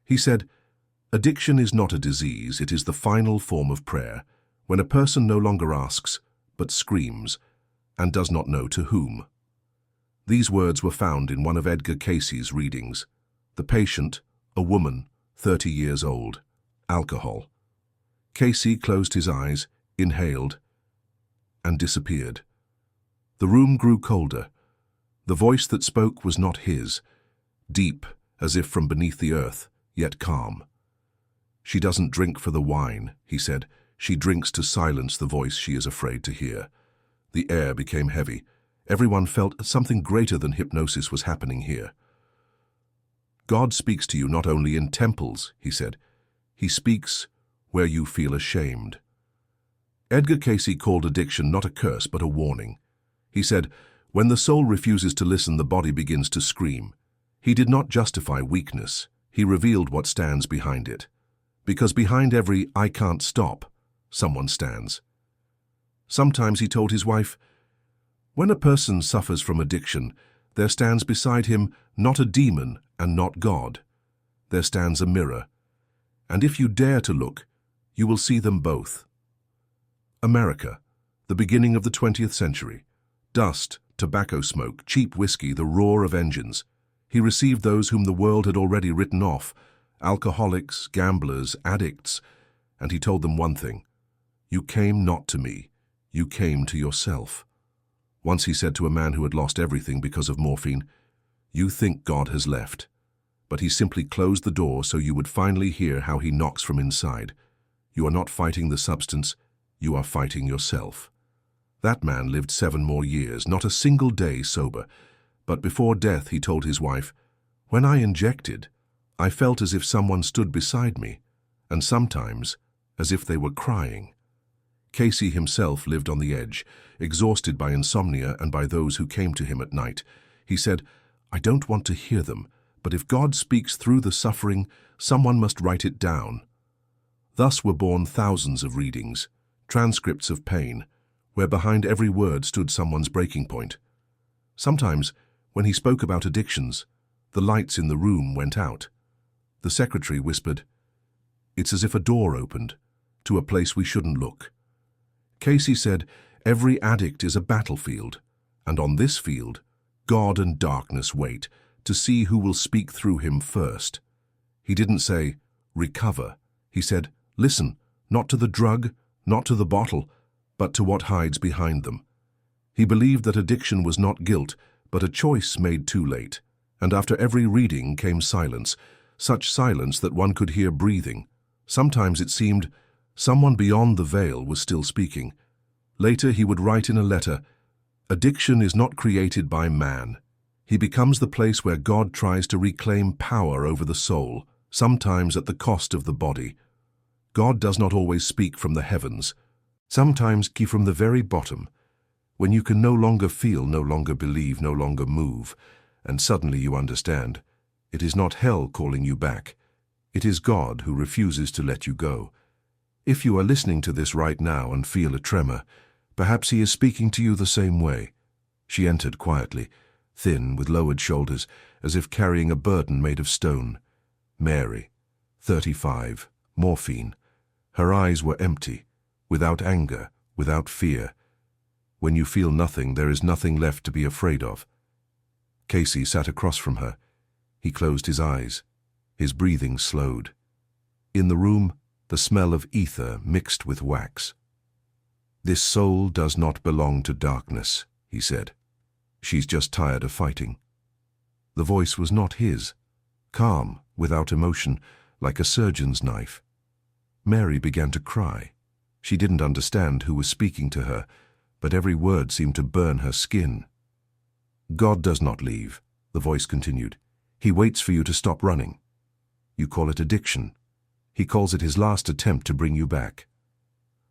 He said, "Addiction is not a disease, it is the final form of prayer, when a person no longer asks, but screams, and does not know to whom." These words were found in one of Edgar Cayce's readings. The patient, a woman, 30 years old, alcohol. Cayce closed his eyes, inhaled, and disappeared. The room grew colder. The voice that spoke was not his, deep, as if from beneath the earth, yet calm. "She doesn't drink for the wine," he said. "She drinks to silence the voice she is afraid to hear." The air became heavy. Everyone felt something greater than hypnosis was happening here. "God speaks to you not only in temples," he said. "He speaks where you feel ashamed." Edgar Cayce called addiction not a curse but a warning. He said, "When the soul refuses to listen, the body begins to scream." He did not justify weakness. He revealed what stands behind it. Because behind every "I can't stop," someone stands. Sometimes he told his wife, "When a person suffers from addiction, there stands beside him not a demon and not God. There stands a mirror. And if you dare to look, you will see them both." America, the beginning of the 20th century. Dust, tobacco smoke, cheap whiskey, the roar of engines. He received those whom the world had already written off, alcoholics, gamblers, addicts, and he told them one thing: "You came not to me, you came to yourself." Once he said to a man who had lost everything because of morphine, "You think God has left." But he simply closed the door so you would finally hear how he knocks from inside. You are not fighting the substance, you are fighting yourself. That man lived 7 more years, not a single day sober. But before death he told his wife, "When I injected, I felt as if someone stood beside me, and sometimes as if they were crying." Cayce himself lived on the edge, exhausted by insomnia and by those who came to him at night. He said, "I don't want to hear them, but if God speaks through the suffering, someone must write it down." Thus were born thousands of readings, transcripts of pain, where behind every word stood someone's breaking point. Sometimes, when he spoke about addictions, the lights in the room went out. The secretary whispered, "It's as if a door opened to a place we shouldn't look." Cayce said, "Every addict is a battlefield, and on this field, God and darkness wait to see who will speak through him first." He didn't say, "Recover." He said, "Listen, not to the drug, not to the bottle, but to what hides behind them." He believed that addiction was not guilt, but a choice made too late. And after every reading came silence, such silence that one could hear breathing. Sometimes it seemed someone beyond the veil was still speaking. Later he would write in a letter, "Addiction is not created by man. He becomes the place where God tries to reclaim power over the soul, sometimes at the cost of the body. God does not always speak from the heavens. Sometimes he from the very bottom, when you can no longer feel, no longer believe, no longer move, and suddenly you understand. It is not hell calling you back. It is God who refuses to let you go. If you are listening to this right now and feel a tremor, perhaps he is speaking to you the same way." She entered quietly, thin, with lowered shoulders, as if carrying a burden made of stone. Mary, 35, morphine. Her eyes were empty, without anger, without fear. When you feel nothing, there is nothing left to be afraid of. Cayce sat across from her. He closed his eyes. His breathing slowed. In the room, the smell of ether mixed with wax. "This soul does not belong to darkness," he said. "She's just tired of fighting." The voice was not his, calm, without emotion, like a surgeon's knife. Mary began to cry. She didn't understand who was speaking to her, but every word seemed to burn her skin. "God does not leave," the voice continued. "He waits for you to stop running. You call it addiction. He calls it his last attempt to bring you back."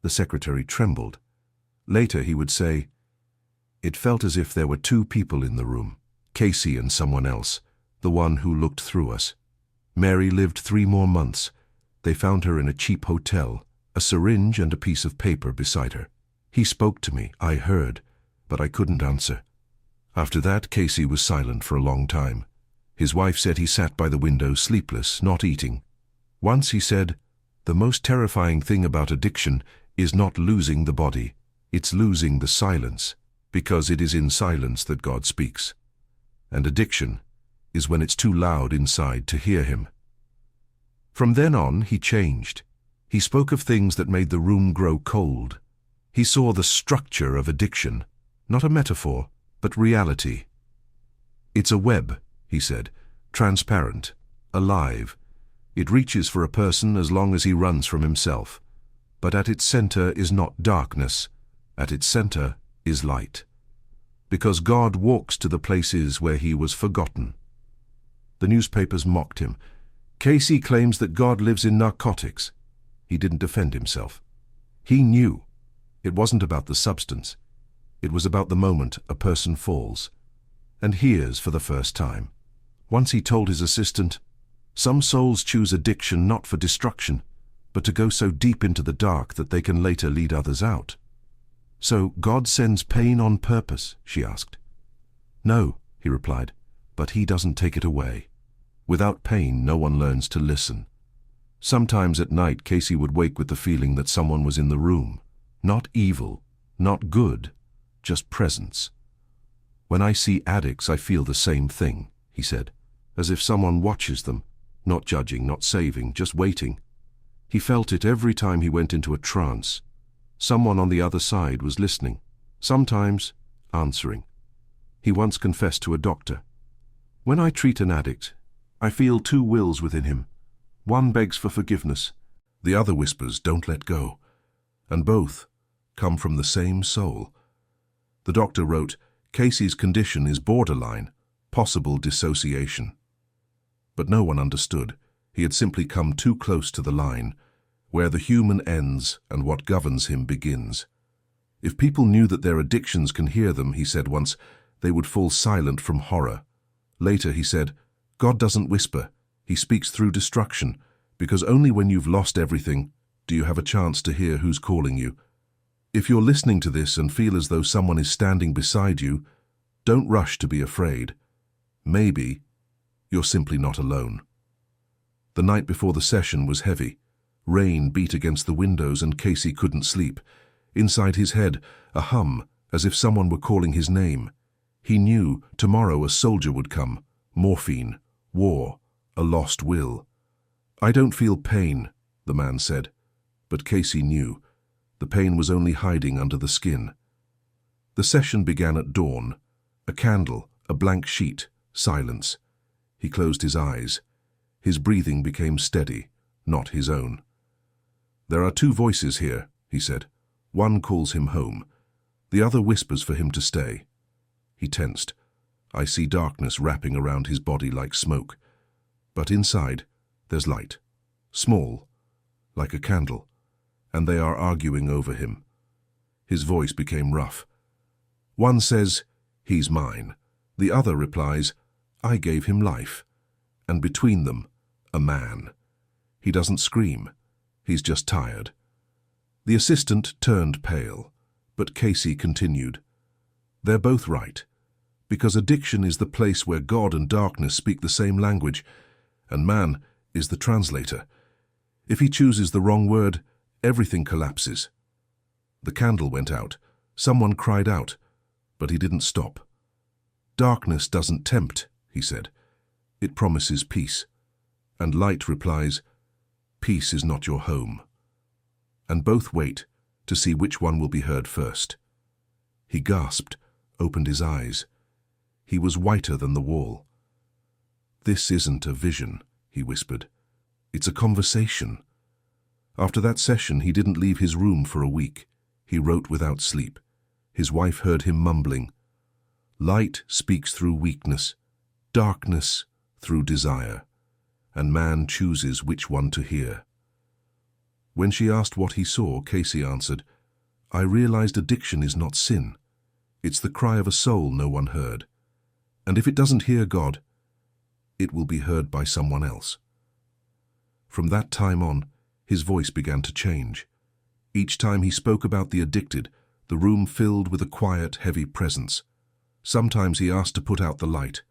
The secretary trembled. Later he would say, "It felt as if there were 2 people in the room, Cayce and someone else, the one who looked through us. Mary lived 3 more months. They found her in a cheap hotel, a syringe and a piece of paper beside her. He spoke to me, I heard, but I couldn't answer." After that, Cayce was silent for a long time. His wife said he sat by the window sleepless, not eating, Once he said, "The most terrifying thing about addiction is not losing the body, it's losing the silence, because it is in silence that God speaks. And addiction is when it's too loud inside to hear him." From then on, he changed. He spoke of things that made the room grow cold. He saw the structure of addiction, not a metaphor, but reality. "It's a web," he said, "transparent, alive. It reaches for a person as long as he runs from himself. But at its center is not darkness, at its center is light. Because God walks to the places where he was forgotten." The newspapers mocked him. "Cayce claims that God lives in narcotics." He didn't defend himself. He knew. It wasn't about the substance. It was about the moment a person falls and hears for the first time. Once he told his assistant, "Some souls choose addiction not for destruction, but to go so deep into the dark that they can later lead others out." "So God sends pain on purpose?" she asked. "No," he replied, "but he doesn't take it away. Without pain, no one learns to listen." Sometimes at night, Cayce would wake with the feeling that someone was in the room. Not evil, not good, just presence. "When I see addicts, I feel the same thing," he said, "as if someone watches them, not judging, not saving, just waiting." He felt it every time he went into a trance. Someone on the other side was listening, sometimes answering. He once confessed to a doctor, "When I treat an addict, I feel two wills within him. One begs for forgiveness, the other whispers, 'Don't let go.' And both come from the same soul." The doctor wrote, "Cayce's condition is borderline, possible dissociation." But no one understood. He had simply come too close to the line, where the human ends and what governs him begins. If people knew that their addictions can hear them, he said once, they would fall silent from horror. Later he said, "God doesn't whisper, he speaks through destruction, because only when you've lost everything do you have a chance to hear who's calling you." If you're listening to this and feel as though someone is standing beside you, don't rush to be afraid. Maybe you're simply not alone. The night before the session was heavy. Rain beat against the windows and Cayce couldn't sleep. Inside his head, a hum, as if someone were calling his name. He knew tomorrow a soldier would come. Morphine, war, a lost will. "I don't feel pain," the man said. But Cayce knew. The pain was only hiding under the skin. The session began at dawn. A candle, a blank sheet, silence. He closed his eyes. His breathing became steady, not his own. "There are two voices here," he said. "One calls him home. The other whispers for him to stay." He tensed. "I see darkness wrapping around his body like smoke. But inside, there's light. Small, like a candle. And they are arguing over him." His voice became rough. "One says, 'He's mine.' The other replies, 'I gave him life.' And between them, a man. He doesn't scream. He's just tired." The assistant turned pale, but Cayce continued, "They're both right, because addiction is the place where God and darkness speak the same language, and man is the translator. If he chooses the wrong word, everything collapses." The candle went out. Someone cried out, but he didn't stop. "Darkness doesn't tempt," he said. "It promises peace." And light replies, "Peace is not your home." And both wait to see which one will be heard first. He gasped, opened his eyes. He was whiter than the wall. "This isn't a vision," he whispered. "It's a conversation." After that session, he didn't leave his room for a week. He wrote without sleep. His wife heard him mumbling, "Light speaks through weakness, darkness through desire, and man chooses which one to hear." When she asked what he saw, Cayce answered, "I realized addiction is not sin. It's the cry of a soul no one heard. And if it doesn't hear God, it will be heard by someone else." From that time on, his voice began to change. Each time he spoke about the addicted, the room filled with a quiet, heavy presence. Sometimes he asked to put out the light.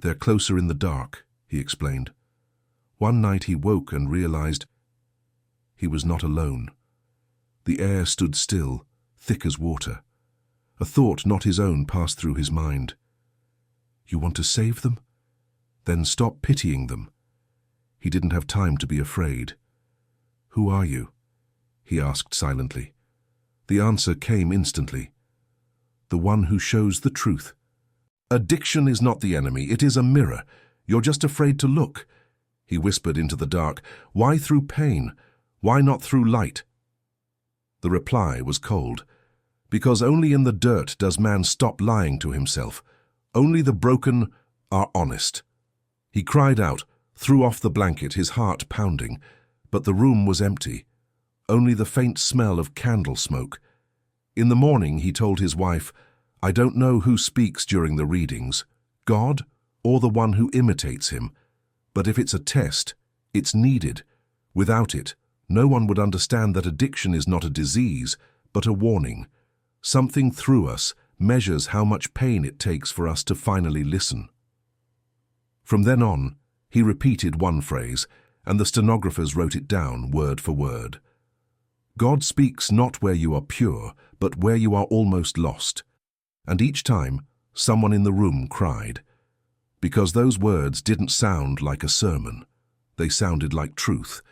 "They're closer in the dark," he explained. One night he woke and realized he was not alone. The air stood still, thick as water. A thought not his own passed through his mind. You want to save them? Then stop pitying them. He didn't have time to be afraid. Who are you? He asked silently. The answer came instantly. The one who shows the truth. Addiction is not the enemy, it is a mirror. You're just afraid to look. He whispered into the dark. Why through pain? Why not through light? The reply was cold. Because only in the dirt does man stop lying to himself. Only the broken are honest. He cried out, threw off the blanket, his heart pounding. But the room was empty. Only the faint smell of candle smoke. In the morning he told his wife, I don't know who speaks during the readings, God or the one who imitates him. But if it's a test, it's needed. Without it, no one would understand that addiction is not a disease, but a warning. Something through us measures how much pain it takes for us to finally listen. From then on, he repeated one phrase, and the stenographers wrote it down word for word. God speaks not where you are pure, but where you are almost lost. And each time, someone in the room cried. Because those words didn't sound like a sermon. They sounded like truth.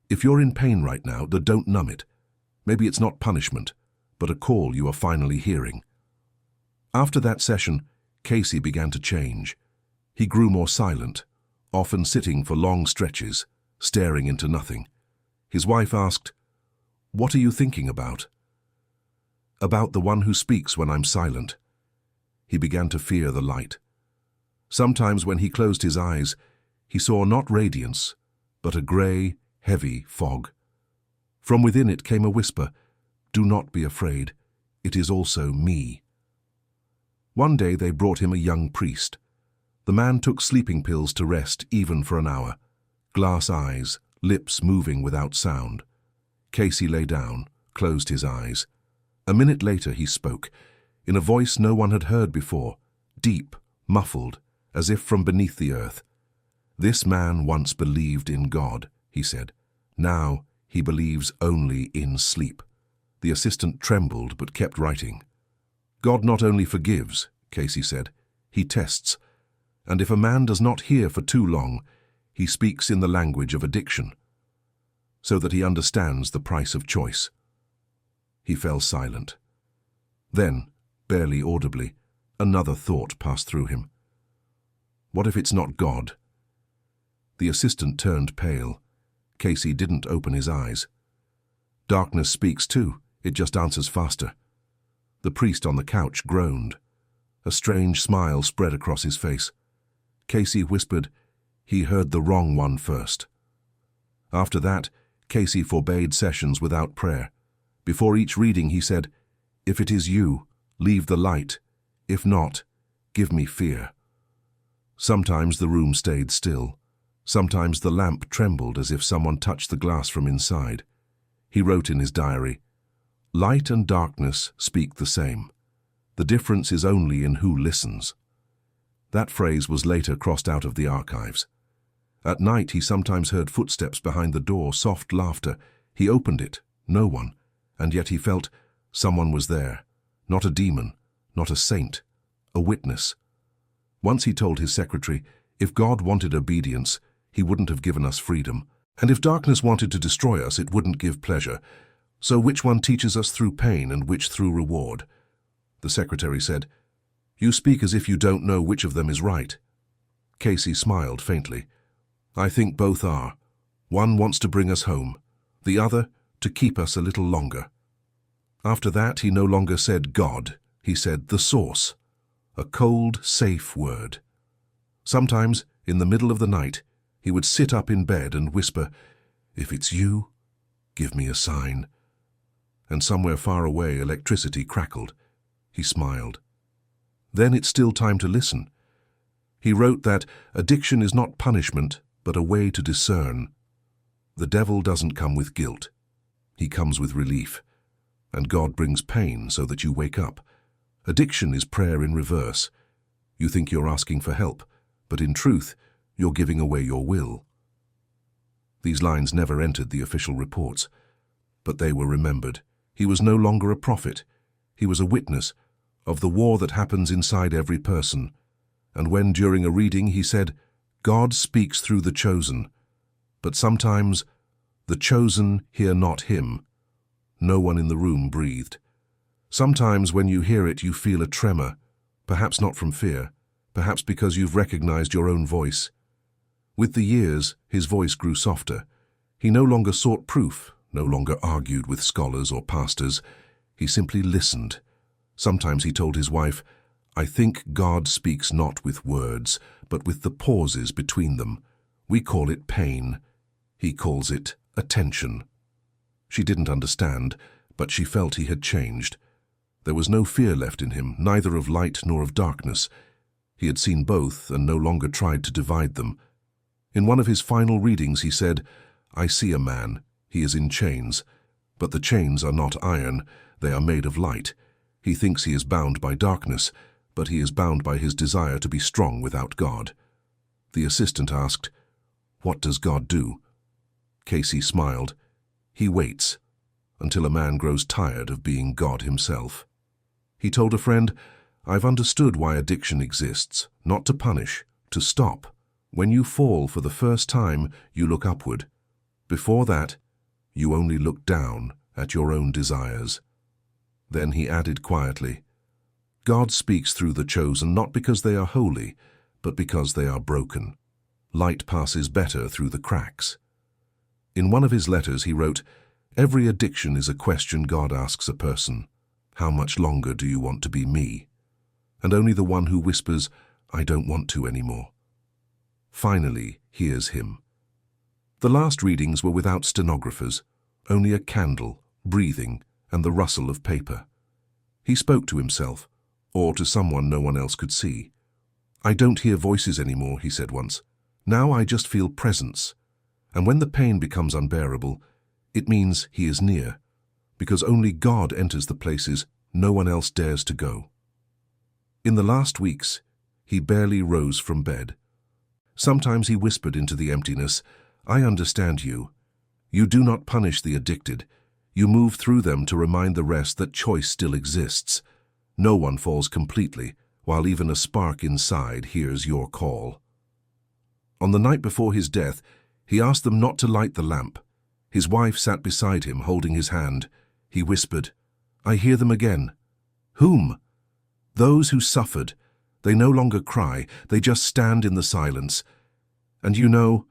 If you're in pain right now, then don't numb it. Maybe it's not punishment, but a call you are finally hearing. After that session, Cayce began to change. He grew more silent, often sitting for long stretches, staring into nothing. His wife asked, What are you thinking about? About the one who speaks when I'm silent. He began to fear the light. Sometimes when he closed his eyes, he saw not radiance, but a grey, heavy fog. From within it came a whisper, Do not be afraid, it is also me. One day they brought him a young priest. The man took sleeping pills to rest even for an hour. Glass eyes, lips moving without sound. Cayce lay down, closed his eyes. A minute later he spoke, in a voice no one had heard before, deep, muffled, as if from beneath the earth. This man once believed in God, he said. Now he believes only in sleep. The assistant trembled but kept writing. God not only forgives, Cayce said, he tests. And if a man does not hear for too long, he speaks in the language of addiction, so that he understands the price of choice. He fell silent. Then, barely audibly, another thought passed through him. What if it's not God? The assistant turned pale. Cayce didn't open his eyes. Darkness speaks too, it just answers faster. The priest on the couch groaned. A strange smile spread across his face. Cayce whispered, he heard the wrong one first. After that, Cayce forbade sessions without prayer. Before each reading he said, If it is you, leave the light. If not, give me fear. Sometimes the room stayed still. Sometimes the lamp trembled as if someone touched the glass from inside. He wrote in his diary, Light and darkness speak the same. The difference is only in who listens. That phrase was later crossed out of the archives. At night he sometimes heard footsteps behind the door, soft laughter. He opened it, no one, and yet he felt someone was there. Not a demon, not a saint, a witness. Once he told his secretary, if God wanted obedience, he wouldn't have given us freedom. And if darkness wanted to destroy us, it wouldn't give pleasure. So which one teaches us through pain and which through reward? The secretary said, You speak as if you don't know which of them is right. Cayce smiled faintly. I think both are. One wants to bring us home, the other to keep us a little longer. After that, he no longer said God, he said the source. A cold, safe word. Sometimes, in the middle of the night, he would sit up in bed and whisper, If it's you, give me a sign. And somewhere far away, electricity crackled. He smiled. Then it's still time to listen. He wrote that addiction is not punishment, but a way to discern. The devil doesn't come with guilt. He comes with relief. And God brings pain so that you wake up. Addiction is prayer in reverse. You think you're asking for help, but in truth, you're giving away your will. These lines never entered the official reports, but they were remembered. He was no longer a prophet. He was a witness of the war that happens inside every person. And when, during a reading, he said, "God speaks through the chosen, but sometimes the chosen hear not him," no one in the room breathed. Sometimes when you hear it, you feel a tremor, perhaps not from fear, perhaps because you've recognized your own voice. With the years, his voice grew softer. He no longer sought proof, no longer argued with scholars or pastors. He simply listened. Sometimes he told his wife, "I think God speaks not with words, but with the pauses between them. We call it pain. He calls it attention." She didn't understand, but she felt he had changed. There was no fear left in him, neither of light nor of darkness. He had seen both and no longer tried to divide them. In one of his final readings he said, "I see a man. He is in chains. But the chains are not iron. They are made of light. He thinks he is bound by darkness, but he is bound by his desire to be strong without God." The assistant asked, "What does God do?" Cayce smiled. "He waits until a man grows tired of being God himself." He told a friend, "I've understood why addiction exists, not to punish, to stop. When you fall for the first time, you look upward. Before that, you only look down at your own desires." Then he added quietly, "God speaks through the chosen not because they are holy, but because they are broken. Light passes better through the cracks." In one of his letters he wrote, "Every addiction is a question God asks a person. How much longer do you want to be me? And only the one who whispers, 'I don't want to anymore,' finally hears him." The last readings were without stenographers, only a candle, breathing, and the rustle of paper. He spoke to himself, or to someone no one else could see. "I don't hear voices anymore," he said once. "Now I just feel presence. And when the pain becomes unbearable, it means he is near, because only God enters the places no one else dares to go." In the last weeks, he barely rose from bed. Sometimes he whispered into the emptiness, "I understand you. You do not punish the addicted. You move through them to remind the rest that choice still exists. No one falls completely, while even a spark inside hears your call." On the night before his death, he asked them not to light the lamp. His wife sat beside him, holding his hand. He whispered, "I hear them again." "Whom?" "Those who suffered. They no longer cry, they just stand in the silence. And you know,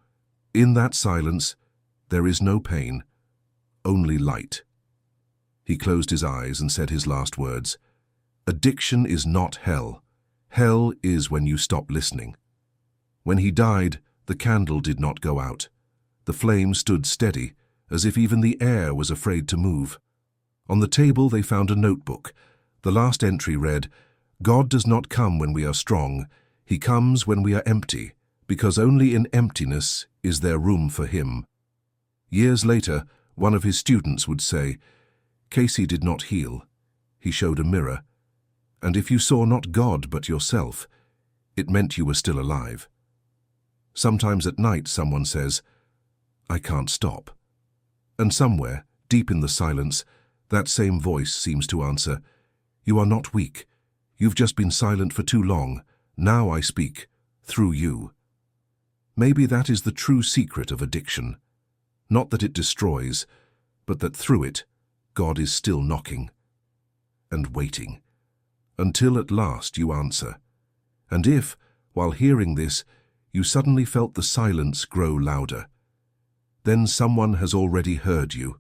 in that silence, there is no pain, only light." He closed his eyes and said his last words, "Addiction is not hell. Hell is when you stop listening." When he died, the candle did not go out. The flame stood steady, as if even the air was afraid to move. On the table they found a notebook. The last entry read, "God does not come when we are strong. He comes when we are empty, because only in emptiness is there room for him." Years later, one of his students would say, "Cayce did not heal. He showed a mirror. And if you saw not God but yourself, it meant you were still alive." Sometimes at night someone says, "I can't stop." And somewhere, deep in the silence, that same voice seems to answer, "You are not weak. You've just been silent for too long. Now I speak, through you." Maybe that is the true secret of addiction. Not that it destroys, but that through it, God is still knocking and waiting, until at last you answer. And if, while hearing this, you suddenly felt the silence grow louder, then someone has already heard you.